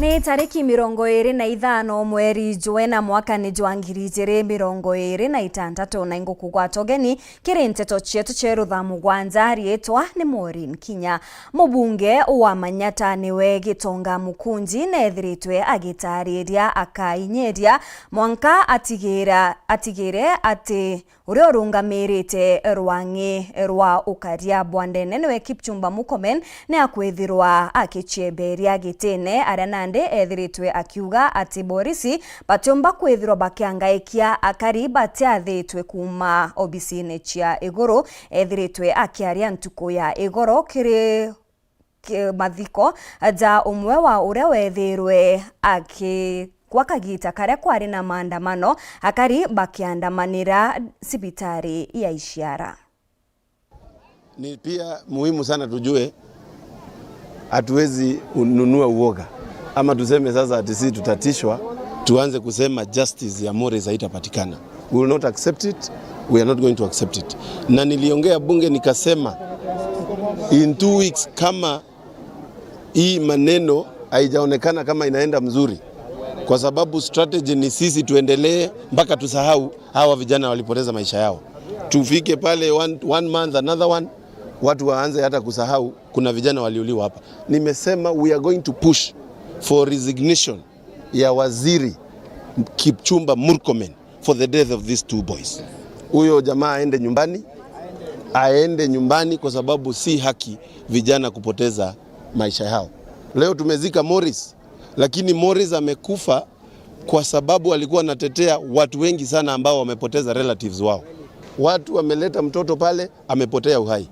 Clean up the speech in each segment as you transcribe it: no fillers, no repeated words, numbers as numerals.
Ni tariki 25 mweri Juena mwaka ni Jwangiri 2026 na ingo kugwato geni kiri nteto chetu cheru thamu gwanza rietwa ni Maureen Kinya. Mubunge wa Manyata niwe Gitonga Mukunji nethiritwe agitariria akainyeria mwanka atigire ati urio rungamirite rwangi rwa ukaria bwandene niwe Kipchumba Murkomen ni akwithirwa akichieberia gitene arana ethiritwe akiuga ati Borisi batomba kwithirwa bakiangaikia akari batiathitwe kuma obisine chia iguru ethiritwe akiaria ntuko ya iguru kiri mathiko ja umwe wa uria wethirwe kwa kagita karia kwari na maandamano akari bakiandamanira sibitari ya Ishara. Ni pia muhimu sana tujue hatuwezi ununua uoga ama tuseme sasa ati sisi tutatishwa tuanze kusema justice ya Morris haitapatikana. We will not accept it, we are not going to accept it. Na niliongea bunge nikasema in 2 weeks kama hii maneno haijaonekana kama inaenda mzuri, kwa sababu strategy ni sisi tuendelee mpaka tusahau hawa vijana walipoteza maisha yao. Tufike pale one month another one, watu waanze hata kusahau kuna vijana waliuliwa hapa. Nimesema we are going to push for resignation ya waziri Kipchumba Murkomen for the death of these 2 boys. Huyo jamaa aende nyumbani kwa sababu si haki vijana kupoteza maisha yao. Leo tumezika Morris, lakini Morris amekufa kwa sababu alikuwa anatetea watu wengi sana ambao wamepoteza relatives wao. Watu wameleta mtoto pale amepotea uhai.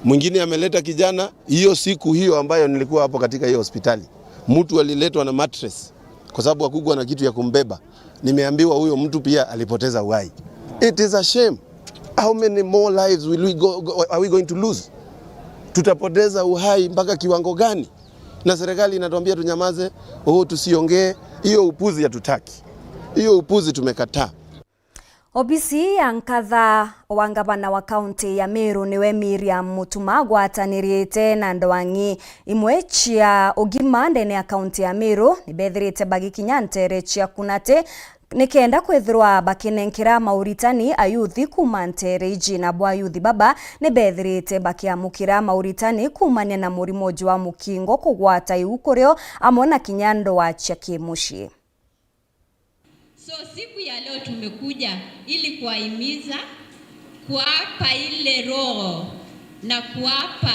Mwingine ameleta kijana, hiyo siku hiyo ambayo nilikuwa hapo katika hiyo hospitali. Mtu aliletwa na mattress kwa sababu hakukuwa na kitu ya kumbeba. Nimeambiwa huyo mtu pia alipoteza uhai. It is a shame. How many more lives are we going to lose? Tutapoteza uhai mpaka kiwango gani? Na serikali inatuambia tunyamaze, tusiongee. Hiyo upuzi hatutaki. Hiyo upuzi tumekataa. Obisi ya nkatha wa ngavana wa kaunti ya Meru niwe Miriam Mutuma gwatanirite na ndwangi imwe chia ugima ndene ya kaunti ya Meru nibethirite bagikinya ntere chia kunate nikenda kwithirwa bakinenkira mauritani ayuthi kuma ntere ijina bwa yuthi baba nibethirite bakiamukira mauritani kumania na murimo wa mukingo kugwata iukurio amona kinyando wa chia kimushi. So siku ya leo tumekuja ili kuwahimiza, kuwapa ile roho na kuwapa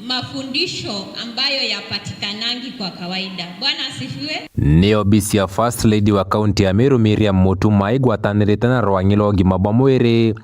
mafundisho ambayo yapatikanangi kwa kawaida. Bwana asifiwe. Ni obisi ya First Lady wa kaunti ya Meru Miriam Mutuma igwatanirite na rwangilo gima bwa mwiri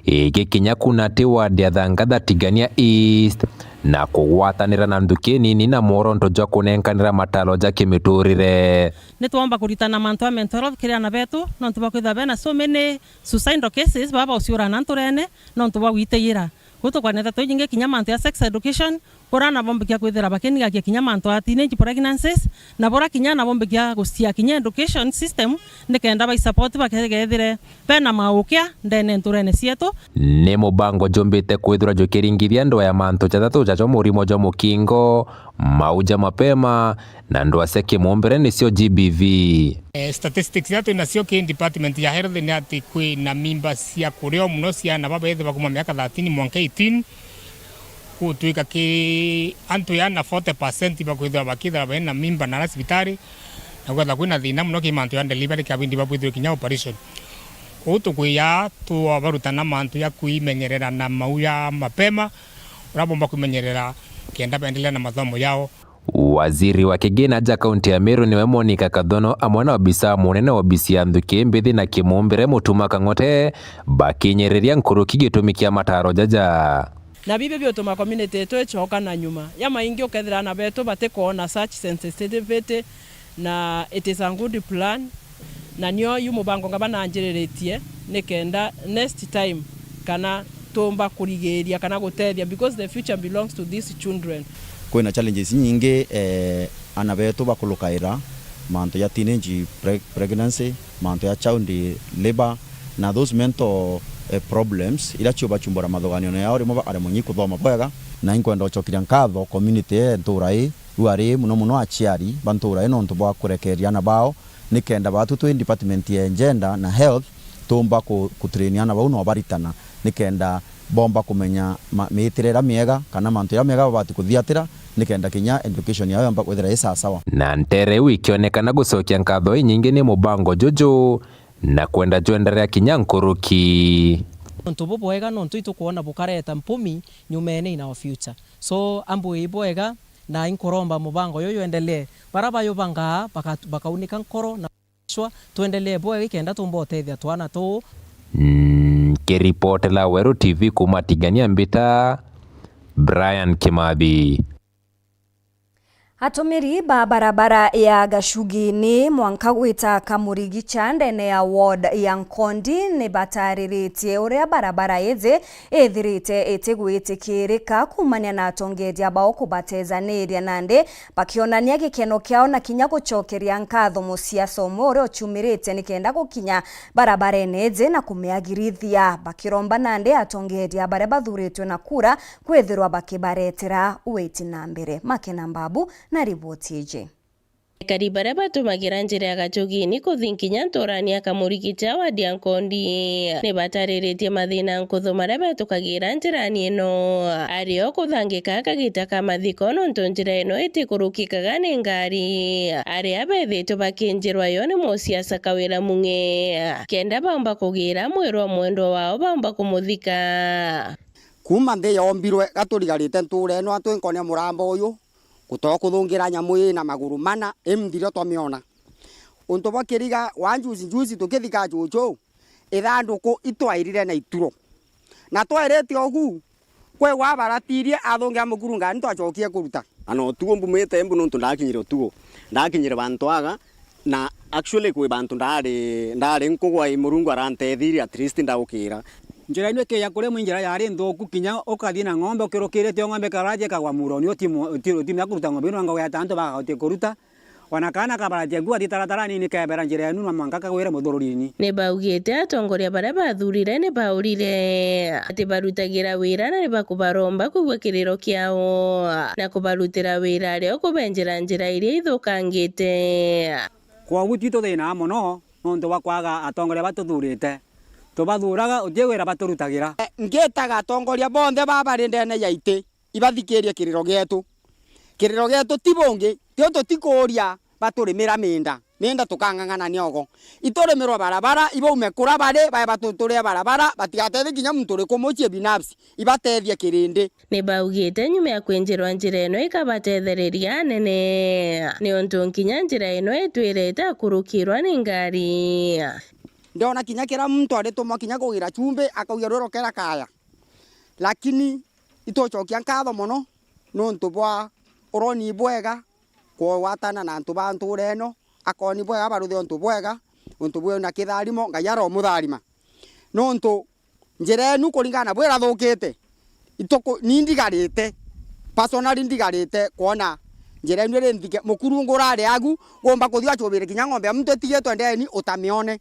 igikinya kunate ward ya Thangatha Tigania East na kugwatanira na nduki nini na moronto jwa kunenkanira matalo ja kimiturire. Nitwomba kuritana mantu ya mental health kirana betu nontu bakwitha bena so many suicide cases baba usiura nanturene nontu bagwiteyira guto kwanetha tuyinge kinya mantu ya sex education kurana bombekia kwithira bakeniga kinya mantu ya teenage pregnancies na bora kinya na bombekia gustia kinya education system nikenda ba support bakegethire bena maukia ndene nturene cietu. Ni mubango jombite kwithira jokiringithia ndo ya mantu chatatu cha murimo jo mukingo mauja mapema na ndo aseke muombere nicio GBV. Statistics yatu inacio ki department ya health ni ati kwi na mimba cia kurio muno cia na baba yethe bakuma miaka 13 mwanka 18 kutuika ki antu yana 40% bakwithwa bakithira bena mimba na hospitali na kwatha kwina thina muno ki mantu ya delivery ka bindi babwithwe kinya operation. Utu kuya tu abarutana mantu ya kuimenyerera na mauya mapema urabomba kumenyerera kenda baendelea na mathomo yao. Waziri wa kigeni aja kaunti ya Meru niwe Monica Kadhono amwana obisa munene obisi ya Nthuki mbithi na kimumbire Mutuma Kang'ote bakinyereria nkuru kigitumikia mataro jaja. Na bibi biotuma community yetu echoka na nyuma ya maingi ukethira na betu batekuona such sensitivity na it is a good plan na nyo yumubango ngabana anjiriretie nikenda next time kana tomba kurigeria kana gutethia because the future belongs to these children. Kwina challenges nyingi anabetu bakulukaira manto ya teenage pregnancy, manto ya child labor na those mental problems ila chuba mathoganio yao rimo ari munyi kuthoma bwega na inkwenda ochokiria nkatho community nturai uari muno achiari bantura ino ntubwa kurekeria na bao nikenda batu tu department ya gender na health tumba kutrainiana bau no baritana nikenda bomba kumenya miitirira miega kana mantu ya miega babati kuthiatira nikenda kinya education yao amba kwethera isa sawa na ntere wikionekana gucokia nkatho inyingi ni mubango jojo na kwenda jwenderea kinya nkuruki ntubu bwega no ntu kuona bukareta mpumi nyumene in our future so ambu ibwega na inkoromba mubango yoyo endelee baraba yo banga bakaunika nkoro na shwa tuendelee bwega ikenda tumbotethia twana tu kiripoti la Weru TV kumatigania Mbita, Brian Kimabi. Atumiri ba barabara ya Gacugini mwanka gwita Kamurigicha ndene ya ward ya Nkondi ni batariritie uria barabara yeze ethirite itigwitikirika kumania na atongeria bao kubatezaniria nande bakionania gikeno kiao na kinya gucokeria nkatho musiaso uria uchumirite nikenda gukinya barabara eneze na kumeagirithia bakiromba nande atongeria bare bathuritwe na kura kwethirwa bakibaretera weti na mbere Makena Mbabu na riboti ije. Aikari baria batumagira njira ya Gacugini kuthinkinya nturania Kamurigicha wa Nkondi ni batariritie mathina nkuthu maria betukagira njirani ino ario kuthangika kagita ka mathiko nontu njira ino itikurukikaga ni ngari aria bethitwe bakinjirwa yo ni musiasa kawira munge kenda baumba kugira mwirwa mwendo wao baumba kumuthika kuma nthi yombirwe gaturigarite nture ino atwinkonia murambo uyu kutoka kuthungira nyamu ina maguru mana emthiro tomiona untu bakiriga wanjuzi tukithika jojo ithanduku itwairire na ituro na twairete ogu kwe wabaratirie athungia mukurunga ntwacokie kuruta ano tugo mbumete mbu nontu ndakinyire tugo ndakinyire bantu aga na actually kwe bantu ndare nkugwa imurungu arantethiria at least ndagukira njira ino ke yakure mwinjira yari nthoku kinya ukathi na ng'ombe ukirukirite ng'ombe karaje kagwa muroni otimu akuruta ng'ombe ino ngao ya tanto bagaute kuruta wanakana kabaraje gwa ditaratarani ni kebera njira enu na manga kagwira muthururi-ini ni baugite atongoria baria bathurire ni baurire ati barutagira wira na ni bakubaromba kugwa kiriro kiao na kubarutira wira ario kubenjera njira iria ithukangite kwa gutito thina muno nontu bakwaga atongoria batuthurite tubathuraga utiwira baturutagira ngetaga atongoria bonthe babari ndene yaite ibathikirie kiriro gietu tibonge tio tutikuria baturimira minda tukang'ang'ana niogo iturimirwa barabara ibaume kura bari bae batuturia barabara batigatethi kinya muntu uri kumuchie binafsi ibatethie kirindi ni baugite nyuma ya kwinjirwa njira ino ikabatethereria nene ni untu nkinya njira ino itwirite kurukirwa ni ngari ndona kinya kira muntu arituma kinya kugira chumbe akauya rorokera kaya lakini itochokia nkatho muno nontu bwa uroni bwega kwa watana na antu bantu reno akoni bwega baruthe ontu bwega untu bwe na kitharimo ngayaro mutharima nontu njira enu kuringana bwera thukite itoko nindigarite personally ndigarite kuona njira enu ri nthike mukurungura ri agu gomba kuthia chubire kinya ng'ombe mtu tigetwe ndeni utamione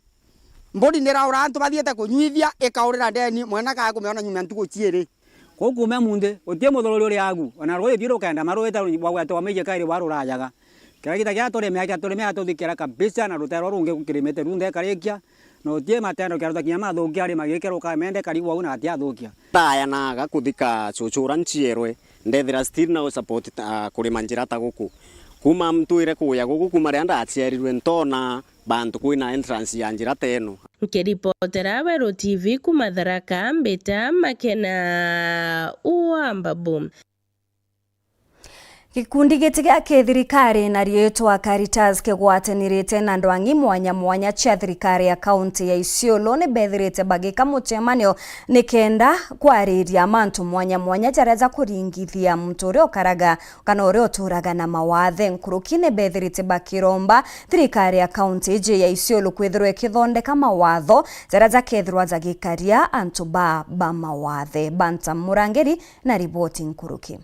mbodi nira urantu bathiete kunyuithia ikaurira ndeni mwena ka kumeona nyuma ntuko chiere kukume munde utie muthururi uri agu ona rwo thiro kenda maruita wagwete wa meje kairi warurajaga kira gitagia turemea tuthikira kabisa na rutero runge kukirimete runde karikia no utie matendo kira takinya mathukia ri magikero ka mende kari wa una atia thukia taya naga kuthika chuchura nchierwe ndethira still na support kuri manjira ta guku kuma mtuire kuya guku kuma ria ndachiarirwe ntona bantu kwina entrance ya njira teno Nikiripotera Weru TV kuma Tharaka Mbita Makena Mbabu. Gikundi giti gia thirikari na rietwa Caritas kigwatanirite na ndwangi mwanya cia thirikari ya kaunti ya Isiolo ni bethirite bagika mucemanio nikenda kwariria mantu mwanya jareza kuringithia muturi okaraga kana uri oturaga na mawathe nkuruki ni bethirite bakiromba thirikari ya kaunti ije ya Isiolo kwithirwe kithondeka mawatho jareza kethirwa zagikaria antu ba mawathe Banta Murangeri na riboti nkuruki.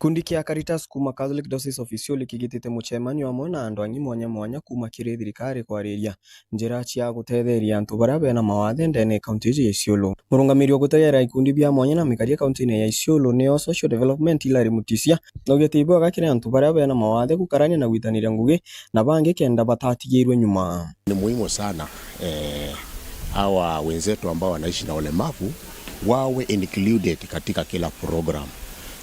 Gikundi kia Caritas kuma Catholic Diocese of Isiolo kigitite mucemanio amwe na andu angi mwanya mwanya kuma kiri thirikari kwariria njira cia gutetheria antu baria bena mawathe ndene kaunti ya Isiolo. Murungamiri wa gutegera ikundi bia mwanya na mikaria kaunti ya Isiolo neo Social Development Hilary Mutisia nogetiibwa gakire antu baria bena mawathe gukarania na gwitaniria ngugi na bangi kenda batatigirwe nyuma. Ni muhimu sana hawa wenzetu ambao wanaishi na ulemavu wawe included katika kila program.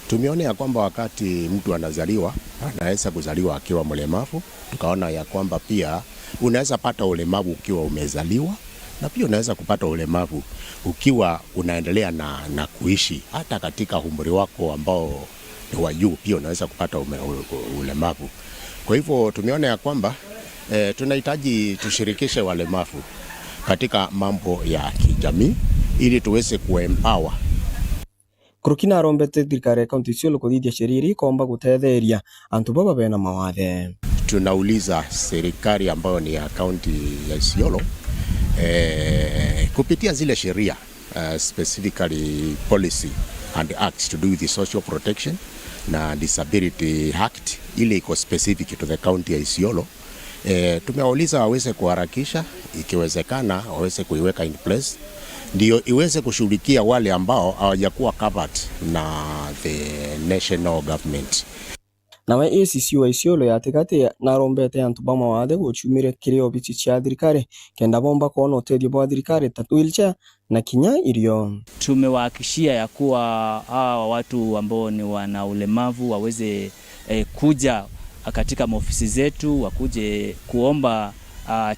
Tumeona ya kwamba wakati mtu anazaliwa anaweza kuzaliwa akiwa mlemavu, tukaona ya kwamba pia unaweza pata ulemavu ukiwa umezaliwa na pia unaweza kupata ulemavu ukiwa unaendelea na kuishi hata katika umri wako ambao ni wa juu, pia unaweza kupata ulemavu. Kwa hivyo tumeona ya kwamba tunahitaji tushirikishe walemavu katika mambo ya kijamii ili tuweze kuempower. Kurukina arombete thirikari ya kaunti Isiolo kuthithia sheria komba gutetheria antu baba bena mawathe. Tunauliza serikali ambayo ni ya kaunti ya Isiolo kupitia zile sheria specifically policy and acts to do with the social protection na disability act ile iko specific to the county ya Isiolo. Tumewauliza waweze kuharakisha, ikiwezekana waweze kuiweka in place ndio iweze kushughulikia wale ambao hawajakuwa covered na the national government. Nawe ACC wa Isiolo yatigate na rombete antu ba mawathe guchumire kirio bichi cia thirikari kenda bomba kuona uteithio bwa thirikari ta wheelchair na kinya irio. Tumewahakikishia ya kuwa hawa watu ambao ni wana ulemavu waweze kuja katika maofisi zetu, wakuje kuomba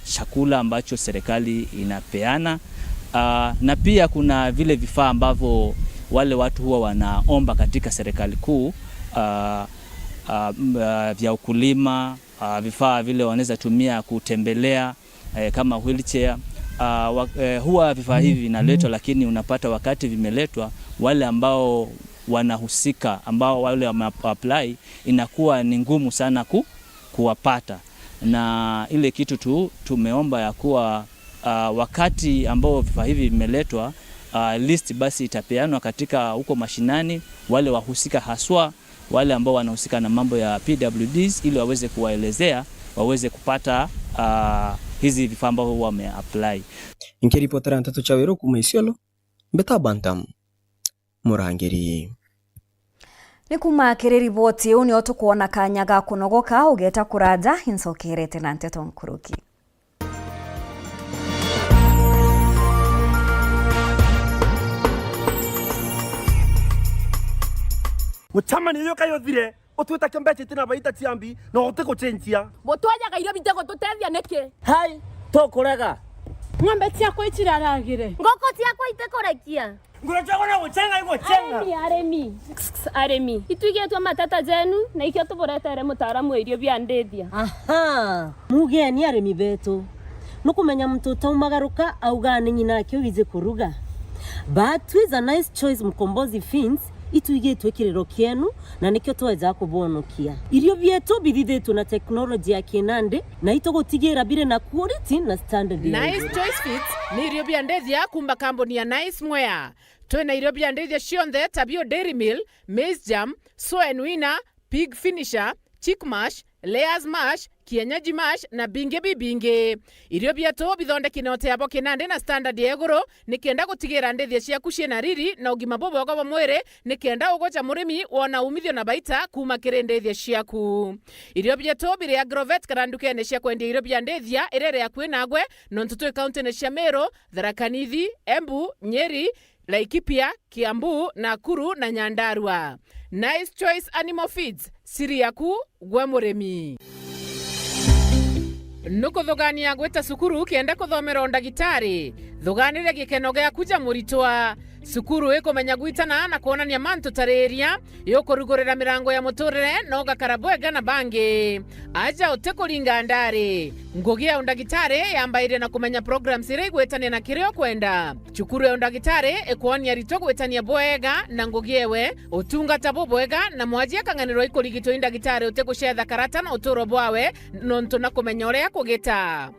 chakula ambacho serikali inapeana. Na pia kuna vile vifaa ambavyo wale watu huwa wanaomba katika serikali kuu, vya ukulima, vifaa vile wanaweza tumia kutembelea kama wheelchair. Huwa vifaa hivi vinaletwa, lakini unapata wakati vimeletwa wale ambao wanahusika, ambao wale wame-apply, inakuwa ni ngumu sana kuwapata. Na ile kitu tumeomba ya kuwa wakati ambao vifaa hivi vimeletwa, list basi itapeanwa katika huko mashinani, wale wahusika haswa wale ambao wanahusika na mambo ya PWDs, ili waweze kuwaelezea, waweze kupata hizi vifaa ambavyo wame-apply. Nkiripotera Ntatu Chawero kuma Isiolo, Beta Bantam, Murangiri. Ni kuma kiri riboti uni otu kuona kanya ga kunogoka ugeta kuraja insokerete na Nteto Nkuruki. Mutamani yo kayo thire otuta kembeche tina baita tiambi no oteko chenjia motwaja gairo bitego tutethia neke hai to korega ng'ombe ciakwa itiraragire ngoko ciakwa itekorekia ngoro chako na guchenga iko chenga aremi itwigetwa matata jenu na ikio tuboretere mutaaramu irio bia ndethia. Aha mugeni aremi betu nukumenya mtoto umagaruka auga ni nyina akio wize kuruga but with a nice choice Mkombozi Fins ituigetwe kirero kienu na nikyo tweza kubonokia irio bietu bithithetwo na teknolojia ya kinande na itogotigira bire na quality na standard. Nice Choice Fits ni irio bia ndethia kumba kambuni ya Nice Mwea. Twena irio bia ndethia cionthe tabio Dairy Mill, Maize Jam, Soy and Winner, Pig Finisher, Chick Mash, Layers Mash, Kienyeji Mash na binge bibinge. Irio bietu bithondeki na oteabo kinande na standard ya iguru nikienda gutigira ndethia ciaku ciena riri na ugima bwega bwa mwiri nikienda ugocha murimi wona umithio na baita kuma kiri ndethia ciaku. Irio bietu biri Agrovet kana ndukene cia kwendia irio bia ndethia irere ya kwinagwe no ntutu county na cia Meru, Tharaka Nithi, Embu, Nyeri, Laikipia, Kiambu, Nakuru na Nyandarua. Nice Choice Animal Feeds, siri yaku gwe murimi. Nuko thogania gweta sukuru kienda kuthomera undagitari thoganire gikeno gya kuja muritwa sukuru ikomenya gwitana na kuonania mantu tareria yokurugurira mirango ya muturire no gakarabwega na bangi aja utekuringa ndari ngugi ya undagitari yambaire na kumenya programs ire gwetania na kirio kwenda cukuru ya undagitari ikuonia rito gwetania bwega na ngugi ewe utungata bwega na mwaji akanganirwa ikurigito indagitari utekuchetha karata na uturo bwawe nontu na kumenya uria kugita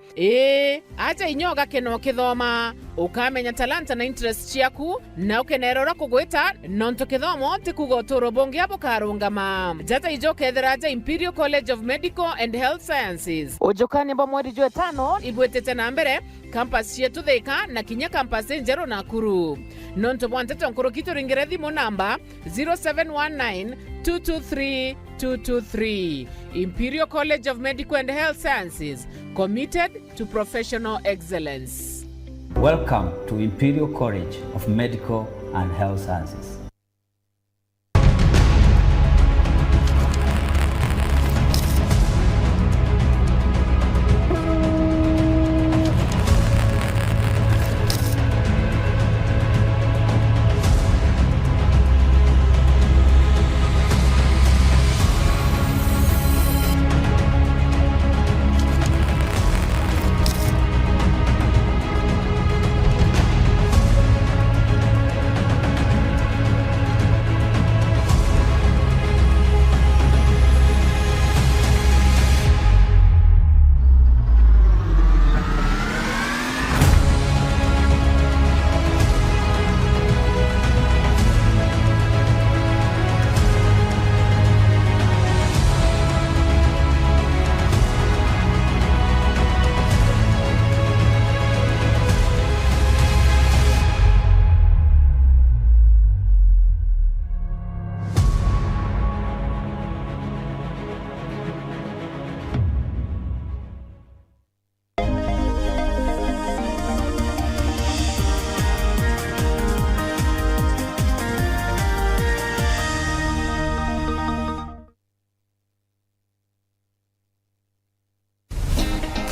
aja inyoga keno kithoma ukamenya talanta na interest ciaku na ukenerora kugwita nonto kithomo tikugo turubongi abo karungama jata ijoke theraja Imperial College of Medical and Health Sciences ujukani mba mweri jwe 5 ibwetete na mbere campus yetu Thika na kinya campus Njero Nakuru nonto bwantete nkuru kitu ringire thimu namba 0719 223 223. Imperial College of Medical and Health Sciences, committed to professional excellence. Welcome to Imperial College of Medical and Health Sciences.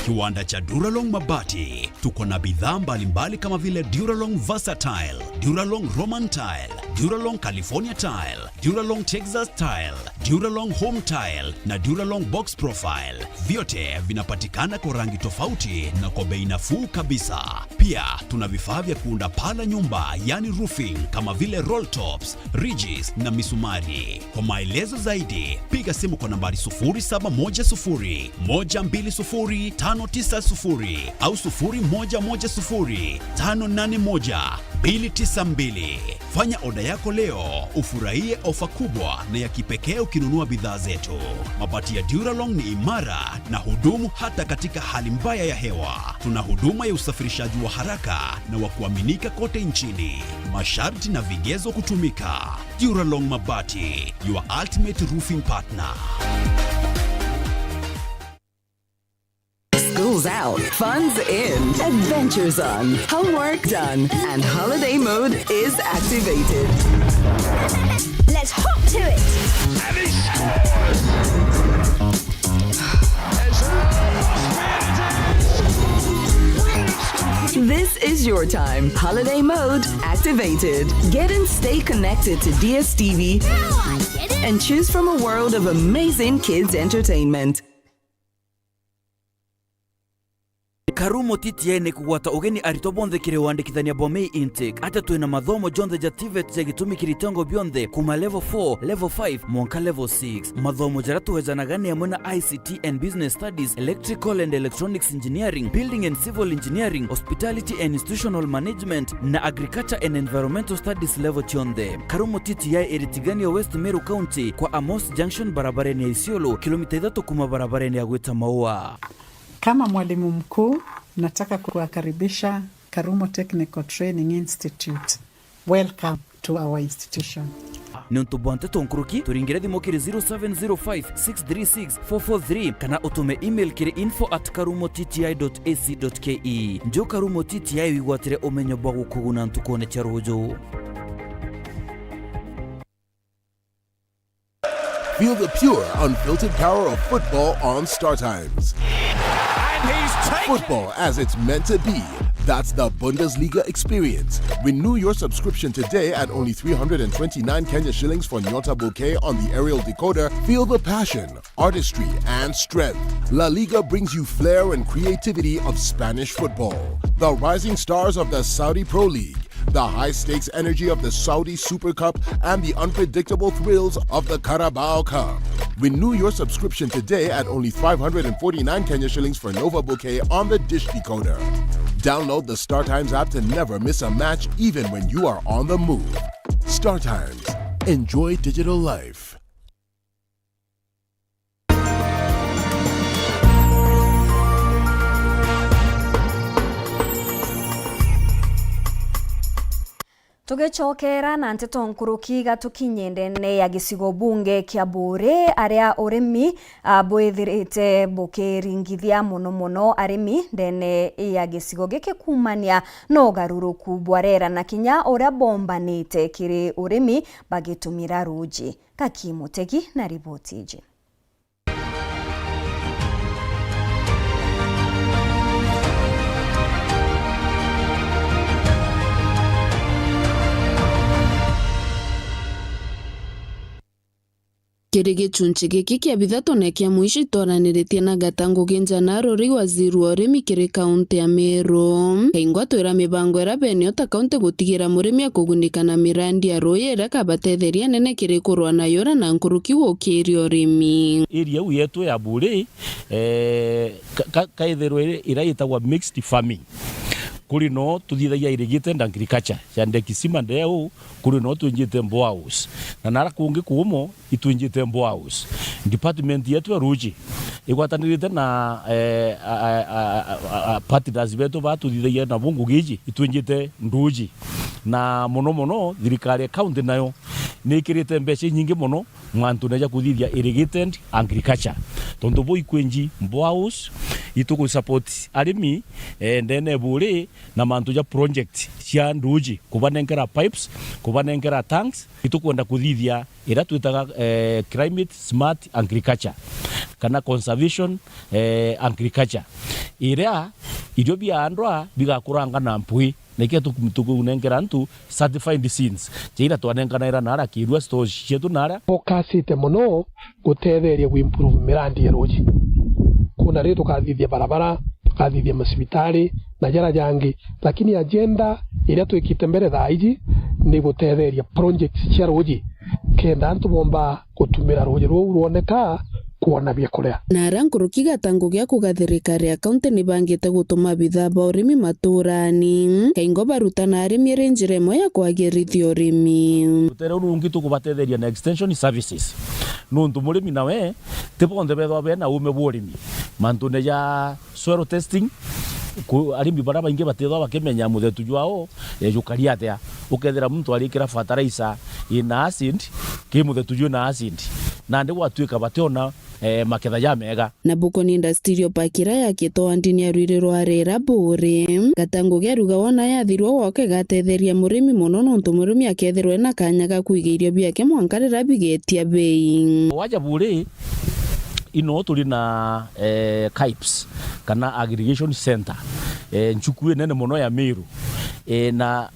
Kiwanda cha Duralong Mabati, tuko na bidhaa mbalimbali kama vile Duralong Versatile, Duralong Roman Tile, Duralong California Tile, Duralong Texas Tile, Duralong Home Tile na Duralong Box Profile. Vyote vinapatikana kwa rangi tofauti na kwa bei nafuu kabisa. Pia tuna vifaa vya kuunda paa la nyumba, yani roofing, kama vile roll tops, ridges na misumari. Kwa maelezo zaidi, piga simu kwa nambari 0710 120 590 au 0110 581 292. Fanya oda yako leo, ufurahie ofa kubwa na ya kipekee ukinunua bidhaa zetu. Mabati ya Duralong ni imara na hudumu hata katika hali mbaya ya hewa. Tuna huduma ya usafirishaji wa haraka na wa kuaminika kote nchini. Masharti na vigezo kutumika. Duralong Mabati, your ultimate roofing partner. School's out, fun's in, adventure's on, homework done, and holiday mode is activated. Let's hop to it! And he scores! This is your time. Holiday mode activated. Get and stay connected to DSTV and choose from a world of amazing kids entertainment. Karumo TTA ni kugwata ugeni arito bonthe kiri wandikithania bomei intake ata twina mathomo jonthe ja TVET ja gitumi kiritongo bionthe kuma level 4 level 5 monka level 6 mathomo jara tuwezanaga ni amwe na ICT and business studies, electrical and electronics engineering, building and civil engineering, hospitality and institutional management na agriculture and environmental studies level chionthe. Karumo TTA iritigania West Meru County kwa Amos Junction barabarani ya Isiolo kilomita 3 kuma barabarani ya Gweta Maua. Kama mwalimu mkuu, nataka kuwakaribisha Karumo Technical Training Institute. Welcome to our institution. Nuntu bonte tonkuruki turingire thimo kiri 0705636443 kana utume email kiri info@karumottti.ac.ke. Njo Karumo TTI wigwatire umenyo bwa gukuguna ntukone charujo. Feel the pure, unfiltered power of football on Star Times. Football as it's meant to be. That's the Bundesliga experience. Renew your subscription today at only 329 Kenya shillings for Nyota Bouquet on the aerial decoder. Feel the passion, artistry, and strength. La Liga brings you flair and creativity of Spanish football. The rising stars of the Saudi Pro League, the high-stakes energy of the Saudi Super Cup, and the unpredictable thrills of the Carabao Cup. Renew your subscription today at only 549 Kenya shillings for Nova Bouquet on the Dish Decoder. Download the StarTimes app to never miss a match even when you are on the move. StarTimes. Enjoy digital life. Tugicokera na nteto nkuruki gatukinye ndene ya gicigo bunge kia Bure aria urimi bwithirite bukiringithia muno arimi ndene ya gicigo giki kumania no garuruku bwarera na kinya uria bombanite kiri urimi bagitumira ruji. Kakimutegi na ripoti iji. Kiri gicunci giki kia bithato na kia muici itoraniritie na Gatango Kinjana Rori waziri wa urimi kiri kaunti ya Meru. Kaingwa twira mibango ira bene ota kaunti gutigira murimi akugunika na mirandi ya roi ira kabatetheria nene kiri kurwa na yora na nkuruki wukiri urimi. Area yetu ya Bure kaithero ira itagwa mixed farming. Kuri no tuthithagia irrigation and agriculture yande kisima ndeo kuri no tunjite mboaus na nara kungi kumo itunjite mboaus. Department yetu ya ruji igwatanirite na partners betu batuthithagia na bungu giji itunjite nduji na mono thirikari county nayo nikirite mbeca nyingi muno mwantu naja kuthithia irrigated agriculture tondu bo ikwenji mboaus ituku support arimi ndene Bure na mantu ya project cia nduji kubanengera pipes kubanengera tanks itukwenda kuthithia ira twitaga climate smart agriculture kana conservation agriculture ira irio bia andwa bigakuranga na mpui neke tukunengera ntu certified seeds jira twanengana ira nara kirwa stores cietu nara focusite muno gutetheria improve mirandi ya ruji kuna rero tukathithia barabara tukathithia masibitari na jara jangi lakini agenda ira twikite mbere thaiji ni gutetheria projects cia ruji kenda antu bomba gutumira ruji rwo ruoneka kuona bia kuria na rankuruki Gatango gia kugathirikari ya kaunti ni bangite gutuma bithaa ba urimi maturani kaingo barutana arimi renjire moya kwagirithia urimi tutera urungi tukubatetheria na extension services nuntu murimi nawe tibonde betho bena ume bworimi mantu ne ya soil testing ku arimi bara baingi batethwa bakimenya muthetu jwao yukari atia ukethera muntu alikira fertilizer ina acid ki muthetu jwa na acid na ndi watwika bationa maketha ya mega na Bukoni Industrial Park ira yakitwo andini ya rwiriro arera Bure Gatango gia ruga wona yathirwo woke gatetheria murimi muno nontu murimi akethirwe na kanya ga kuiga irio biake mwankarira bigetia bei waja Bure ino tuli na KIPES kana aggregation center nchukue nene muno ya Meru na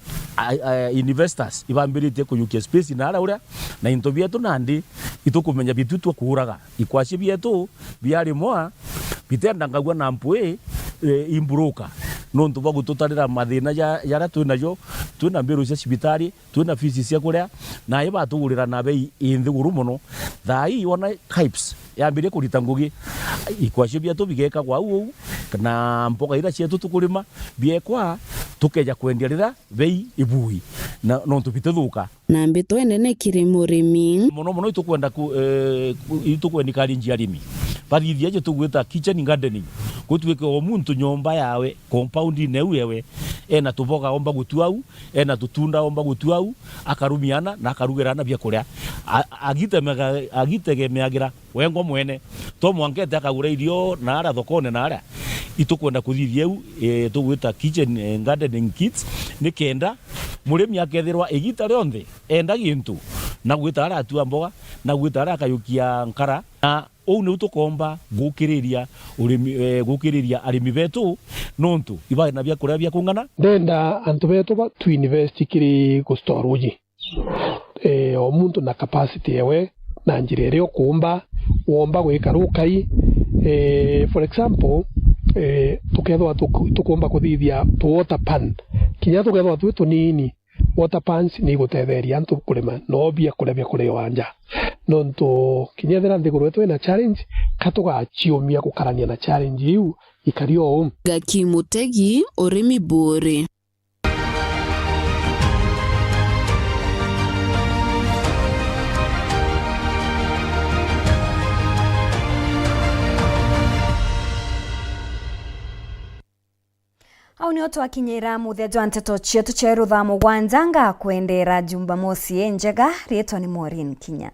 investors ibambirite kuyukia space nara uria na into bietu nandi itukumenya bitu twakuraga ikwashe bietu biari moa bitendangagwa na mpwe imburuka nontu bagututarira mathina yara twinayo twina mbiru cia cibitari twina fees cia kuria na iba tugurira na bei inthiguru muno thai wona KIPES yambire kurita ngugi ikwashe bietu bigeka kwa u na mboga ira cietu tukurima biekwa tukeja kwendia rira bei ibui na nontu bituthuka na mbito enene kiri murimi muno itukwenda itukwendika rinji arimi bathithia je tugwita kitchen gardening gutwike o muntu nyomba yawe compound neu yewe ena tuboga omba gutuau ena tutunda omba gutuau akarumiana na akarugirana bia kuria agitegemeagira wengo mwene to mwankete akagura irio na ara thokone na ara itukwenda kuthithia tugwita kitchen gardening kits ni kenda murimi akethirwa igita rionthe enda gintu na gwita ara atua mboga na gwita ara akayukia nkara na ou ni tukomba gukiriria urimi gukiriria arimi betu nontu iba na bia kuria bia kungana ndenda antu betu ba tu invest kiri ku storage o muntu na capacity yewe na njirere okumba womba gwika rukai for example tukethwa tukomba kuthithia water pan kinya tukethwa tu tunini water pans ni gutetheria antu kurima no bia kulebya kuri wanja nonto kinyethera nthiguru yetu ina challenge katugachiumia gukarania na challenge iu ikario Gaki Mutegi, Urimi Bure. Au ni oto akinyira muthejo anteto chietu cheru tha mugwanja nga kwendera Jumamosi njega rietwa ni Maureen Kinya.